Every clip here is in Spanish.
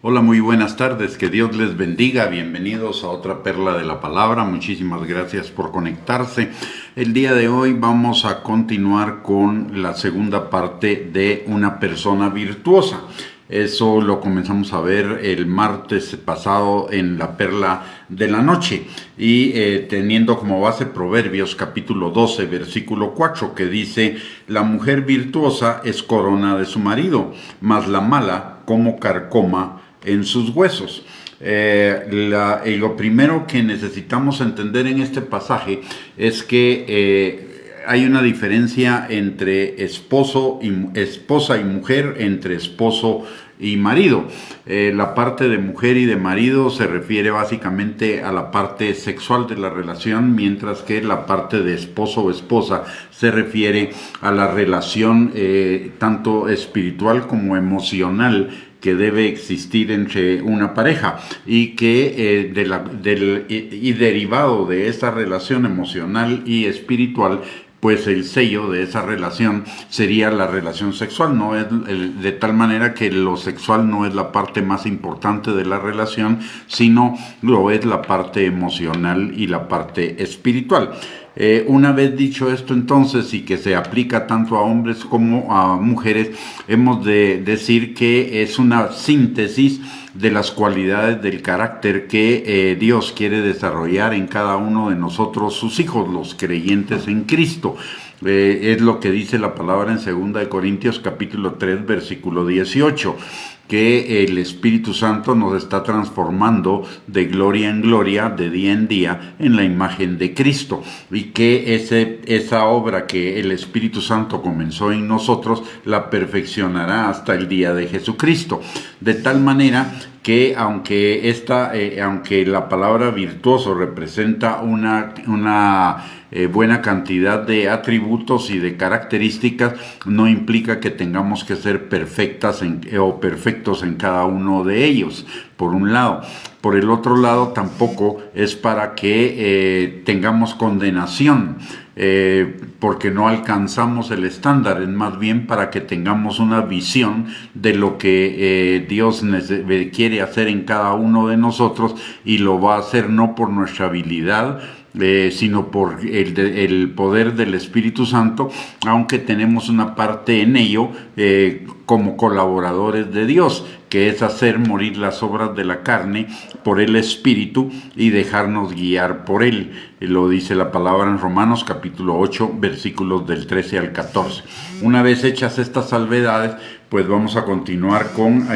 Hola, muy buenas tardes, que Dios les bendiga, bienvenidos a otra perla de la palabra, muchísimas gracias por conectarse. El día de hoy vamos a continuar con la segunda parte de una persona virtuosa. Eso lo comenzamos a ver el martes pasado en la perla de la noche y teniendo como base Proverbios capítulo 12 versículo 4 que dice: la mujer virtuosa es corona de su marido, mas la mala como carcoma en sus huesos. Lo primero que necesitamos entender en este pasaje es que hay una diferencia entre esposa y mujer, entre esposo y marido. La parte de mujer y de marido se refiere básicamente a la parte sexual de la relación, mientras que la parte de esposo o esposa se refiere a la relación tanto espiritual como emocional que debe existir entre una pareja y que derivado de esa relación emocional y espiritual, pues el sello de esa relación sería la relación sexual. No es de tal manera que lo sexual no es la parte más importante de la relación, sino lo es la parte emocional y la parte espiritual. Una vez dicho esto, entonces, y que se aplica tanto a hombres como a mujeres, hemos de decir que es una síntesis de las cualidades del carácter que Dios quiere desarrollar en cada uno de nosotros, sus hijos, los creyentes en Cristo. Es lo que dice la palabra en 2 Corintios capítulo 3 versículo 18, que el Espíritu Santo nos está transformando de gloria en gloria, de día en día, en la imagen de Cristo, y que esa obra que el Espíritu Santo comenzó en nosotros la perfeccionará hasta el día de Jesucristo, de tal manera que aunque la palabra virtuoso representa una buena cantidad de atributos y de características, no implica que tengamos que ser perfectos en cada uno de ellos, por un lado. Por el otro lado, tampoco es para que tengamos condenación, porque no alcanzamos el estándar, es más bien para que tengamos una visión de lo que Dios quiere hacer en cada uno de nosotros, y lo va a hacer no por nuestra habilidad, sino por el poder del Espíritu Santo, aunque tenemos una parte en ello como colaboradores de Dios, que es hacer morir las obras de la carne por el Espíritu y dejarnos guiar por Él. Lo dice la palabra en Romanos capítulo 8 versículos del 13 al 14. Una vez hechas estas salvedades, pues vamos a continuar con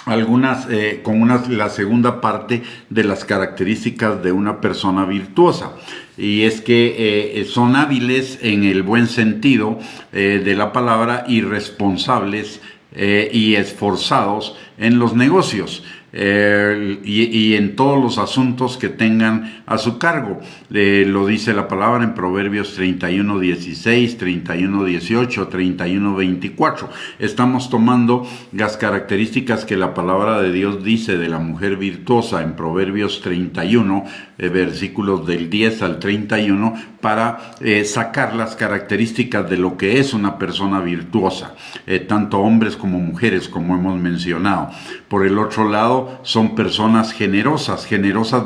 la segunda parte de las características de una persona virtuosa, y es que son hábiles en el buen sentido de la palabra, y responsables y esforzados en los negocios y en todos los asuntos que tengan a su cargo. Lo dice la palabra en Proverbios 31:16, 31:18, 31:24. Estamos tomando las características que la palabra de Dios dice de la mujer virtuosa en Proverbios 31, versículos del 10 al 31, para sacar las características de lo que es una persona virtuosa, tanto hombres como mujeres, como hemos mencionado. Por el otro lado, son personas generosas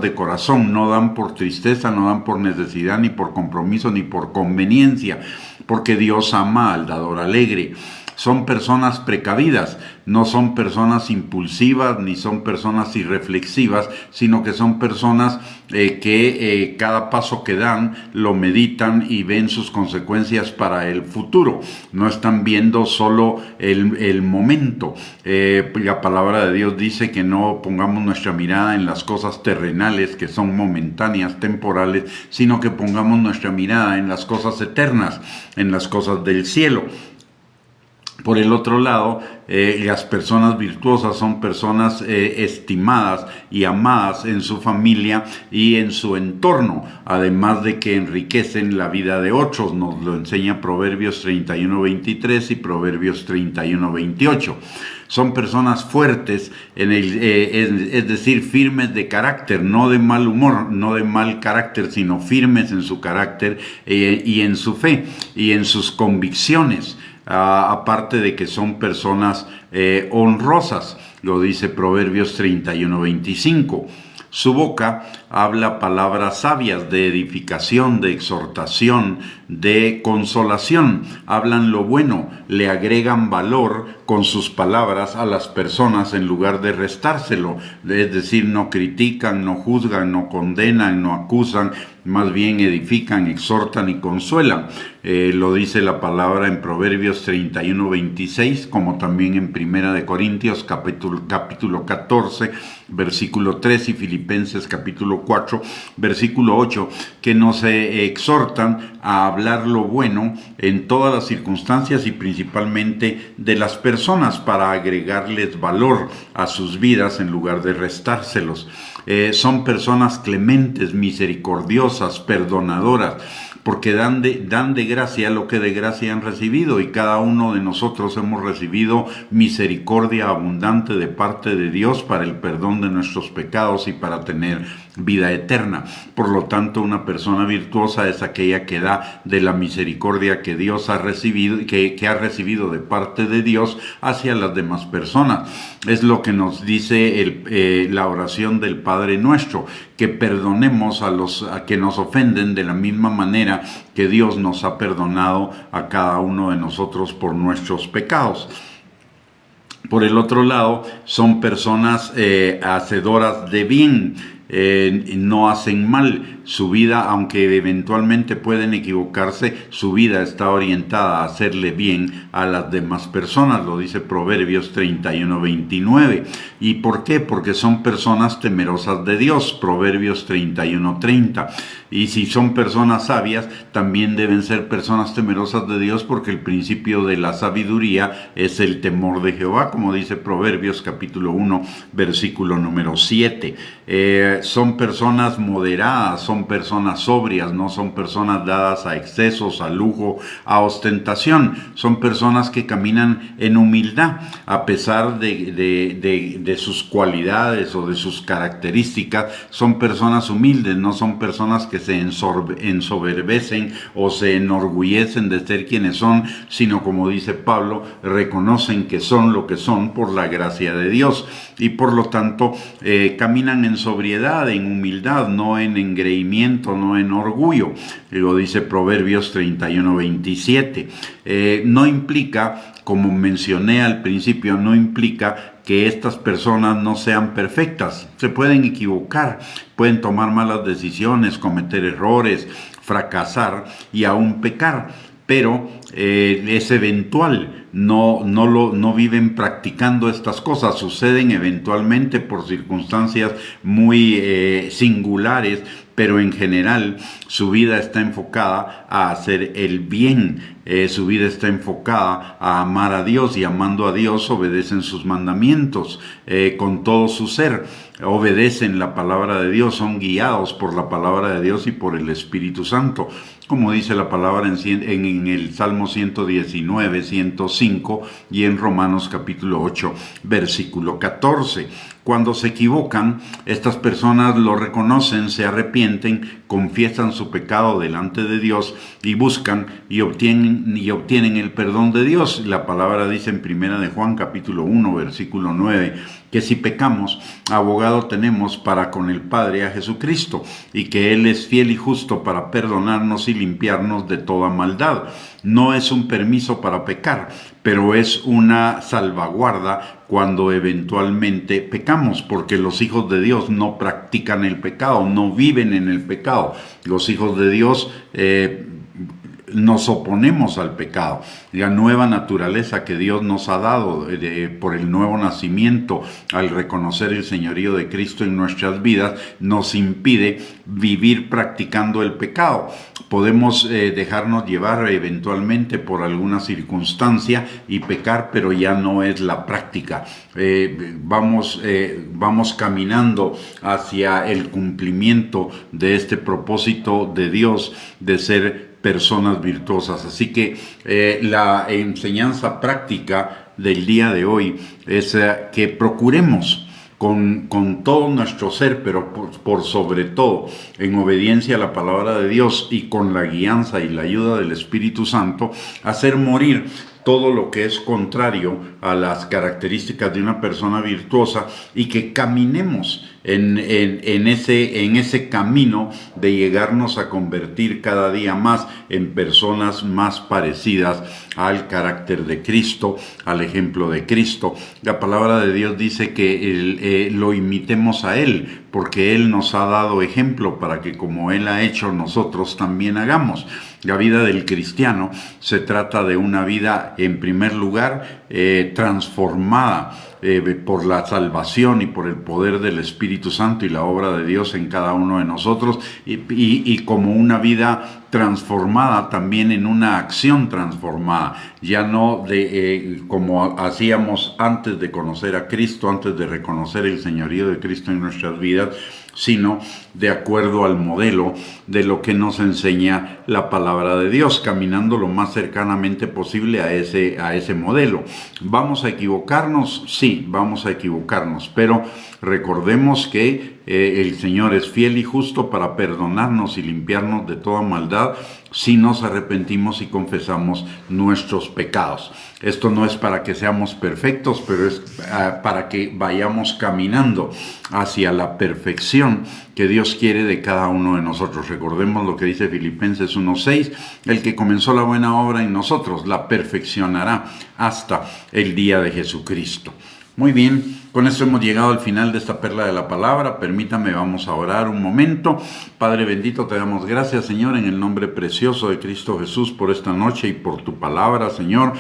de corazón, no dan por tristeza, no dan por necesidad, ni por compromiso, ni por conveniencia, porque Dios ama al dador alegre. Son personas precavidas, no son personas impulsivas ni son personas irreflexivas, sino que son personas que cada paso que dan lo meditan y ven sus consecuencias para el futuro. No están viendo solo el momento. La palabra de Dios dice que no pongamos nuestra mirada en las cosas terrenales, que son momentáneas, temporales, sino que pongamos nuestra mirada en las cosas eternas, en las cosas del cielo. Por el otro lado, las personas virtuosas son personas estimadas y amadas en su familia y en su entorno, además de que enriquecen la vida de otros. Nos lo enseña Proverbios 31:23 y Proverbios 31:28. Son personas fuertes, es decir, firmes de carácter, no de mal humor, no de mal carácter, sino firmes en su carácter y en su fe y en sus convicciones. Aparte de que son personas honrosas. lo dice Proverbios 31:25. Su boca habla palabras sabias de edificación, de exhortación, de consolación. Hablan lo bueno, le agregan valor con sus palabras a las personas en lugar de restárselo. Es decir, no critican, no juzgan, no condenan, no acusan, más bien edifican, exhortan y consuelan. Lo dice la palabra en Proverbios 31:26, como también en Primera de Corintios capítulo 14, versículo 3, y Filipenses capítulo 4, versículo 8, que nos exhortan a hablar lo bueno en todas las circunstancias y principalmente de las personas para agregarles valor a sus vidas en lugar de restárselos. Son personas clementes, misericordiosas, perdonadoras, porque dan de gracia lo que de gracia han recibido, y cada uno de nosotros hemos recibido misericordia abundante de parte de Dios para el perdón de nuestros pecados y para tener vida eterna. Por lo tanto, una persona virtuosa es aquella que da de la misericordia que Dios ha recibido, que ha recibido de parte de Dios hacia las demás personas. Es lo que nos dice la oración del Padre Nuestro, que perdonemos a que nos ofenden de la misma manera que Dios nos ha perdonado a cada uno de nosotros por nuestros pecados. Por el otro lado, son personas hacedoras de bien, no hacen mal. Su vida, aunque eventualmente pueden equivocarse, su vida está orientada a hacerle bien a las demás personas, lo dice Proverbios 31:29. ¿Y por qué? Porque son personas temerosas de Dios, Proverbios 31:30. Y si son personas sabias, también deben ser personas temerosas de Dios, porque el principio de la sabiduría es el temor de Jehová, como dice Proverbios capítulo 1, versículo número 7. Son personas moderadas, son personas sobrias, no son personas dadas a excesos, a lujo, a ostentación. Son personas que caminan en humildad, a pesar de sus cualidades o de sus características. Son personas humildes, no son personas que se ensoberbecen o se enorgullecen de ser quienes son, sino, como dice Pablo, reconocen que son lo que son por la gracia de Dios, y por lo tanto caminan en sobriedad, en humildad, no en engreimiento, no en orgullo. Lo dice Proverbios 31:27. No implica, como mencioné al principio, no implica que estas personas no sean perfectas. Se pueden equivocar, pueden tomar malas decisiones, cometer errores, fracasar y aún pecar, pero es eventual. No viven practicando estas cosas, suceden eventualmente por circunstancias muy singulares, pero en general su vida está enfocada a hacer el bien, su vida está enfocada a amar a Dios, y amando a Dios obedecen sus mandamientos con todo su ser, obedecen la palabra de Dios, son guiados por la palabra de Dios y por el Espíritu Santo, como dice la palabra en el Salmo 119, 105 y en Romanos capítulo 8, versículo 14. Cuando se equivocan, estas personas lo reconocen, se arrepienten, confiesan su pecado delante de Dios y buscan y obtienen el perdón de Dios. La palabra dice en Primera de Juan capítulo 1, versículo 9, que si pecamos, abogado tenemos para con el Padre, a Jesucristo, y que Él es fiel y justo para perdonarnos y limpiarnos de toda maldad. No es un permiso para pecar, pero es una salvaguarda cuando eventualmente pecamos, porque los hijos de Dios no practican el pecado, no viven en el pecado. Los hijos de Dios nos oponemos al pecado. La nueva naturaleza que Dios nos ha dado por el nuevo nacimiento, al reconocer el señorío de Cristo en nuestras vidas, nos impide vivir practicando el pecado. Podemos dejarnos llevar eventualmente por alguna circunstancia y pecar, pero ya no es la práctica. Vamos caminando hacia el cumplimiento de este propósito de Dios de ser personas virtuosas. Así que la enseñanza práctica del día de hoy es que procuremos con todo nuestro ser, pero por sobre todo en obediencia a la palabra de Dios y con la guianza y la ayuda del Espíritu Santo, hacer morir todo lo que es contrario a las características de una persona virtuosa y que caminemos en ese camino de llegarnos a convertir cada día más en personas más parecidas al carácter de Cristo, al ejemplo de Cristo. La palabra de Dios dice que lo imitemos a Él, porque Él nos ha dado ejemplo para que como Él ha hecho, nosotros también hagamos. La vida del cristiano se trata de una vida, en primer lugar, transformada por la salvación y por el poder del Espíritu Santo y la obra de Dios en cada uno de nosotros, y como una vida transformada también en una acción transformada, ya no como hacíamos antes de conocer a Cristo, antes de reconocer el señorío de Cristo en nuestras vidas, sino de acuerdo al modelo de lo que nos enseña la palabra de Dios, caminando lo más cercanamente posible a ese modelo. ¿Vamos a equivocarnos? Sí, vamos a equivocarnos, pero recordemos que el Señor es fiel y justo para perdonarnos y limpiarnos de toda maldad si nos arrepentimos y confesamos nuestros pecados. Esto no es para que seamos perfectos, pero es para que vayamos caminando hacia la perfección que Dios quiere de cada uno de nosotros. Recordemos lo que dice Filipenses 1:6, el que comenzó la buena obra en nosotros la perfeccionará hasta el día de Jesucristo. Muy bien, con esto hemos llegado al final de esta perla de la palabra. Permítame, vamos a orar un momento. Padre bendito, te damos gracias, Señor, en el nombre precioso de Cristo Jesús, por esta noche y por tu palabra, Señor.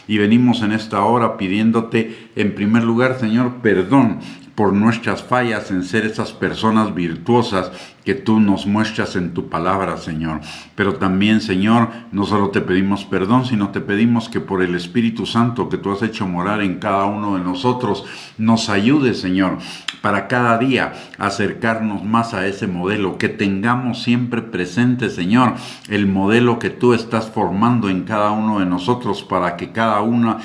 Y venimos en esta hora pidiéndote, en primer lugar, Señor, perdón por nuestras fallas en ser esas personas virtuosas que tú nos muestras en tu palabra, Señor. Pero también, Señor, no solo te pedimos perdón, sino te pedimos que por el Espíritu Santo que tú has hecho morar en cada uno de nosotros, nos ayude, Señor, para cada día acercarnos más a ese modelo, que tengamos siempre presente, Señor, el modelo que tú estás formando en cada uno de nosotros para que cada una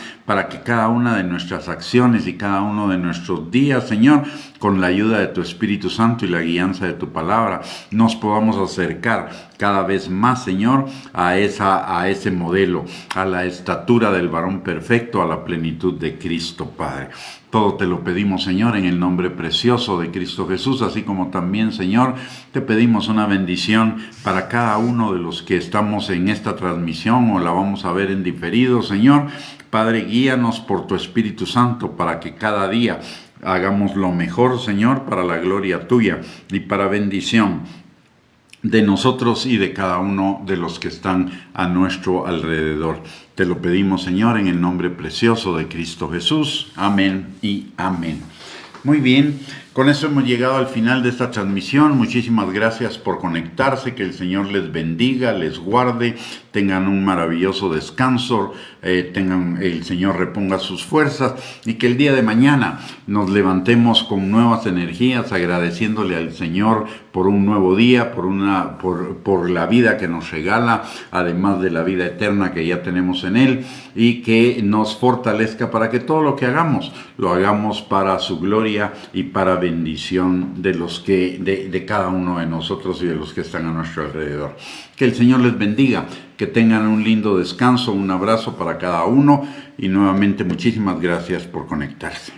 de nuestras acciones y cada uno de nuestros días, Señor, con la ayuda de tu Espíritu Santo y la guianza de tu palabra, nos podamos acercar cada vez más, Señor, a ese modelo, a la estatura del varón perfecto, a la plenitud de Cristo, Padre. Todo te lo pedimos, Señor, en el nombre precioso de Cristo Jesús, así como también, Señor, te pedimos una bendición para cada uno de los que estamos en esta transmisión o la vamos a ver en diferido, Señor. Padre, guíanos por tu Espíritu Santo para que cada día hagamos lo mejor, Señor, para la gloria tuya y para bendición de nosotros y de cada uno de los que están a nuestro alrededor. Te lo pedimos, Señor, en el nombre precioso de Cristo Jesús. Amén y amén. Muy bien, con eso hemos llegado al final de esta transmisión. Muchísimas gracias por conectarse, que el Señor les bendiga, les guarde, tengan un maravilloso descanso, el Señor reponga sus fuerzas y que el día de mañana nos levantemos con nuevas energías, agradeciéndole al Señor por un nuevo día, por la vida que nos regala, además de la vida eterna que ya tenemos en Él, y que nos fortalezca para que todo lo que hagamos, lo hagamos para su gloria y para bendición de cada uno de nosotros y de los que están a nuestro alrededor. Que el Señor les bendiga, que tengan un lindo descanso, un abrazo para cada uno y nuevamente muchísimas gracias por conectarse.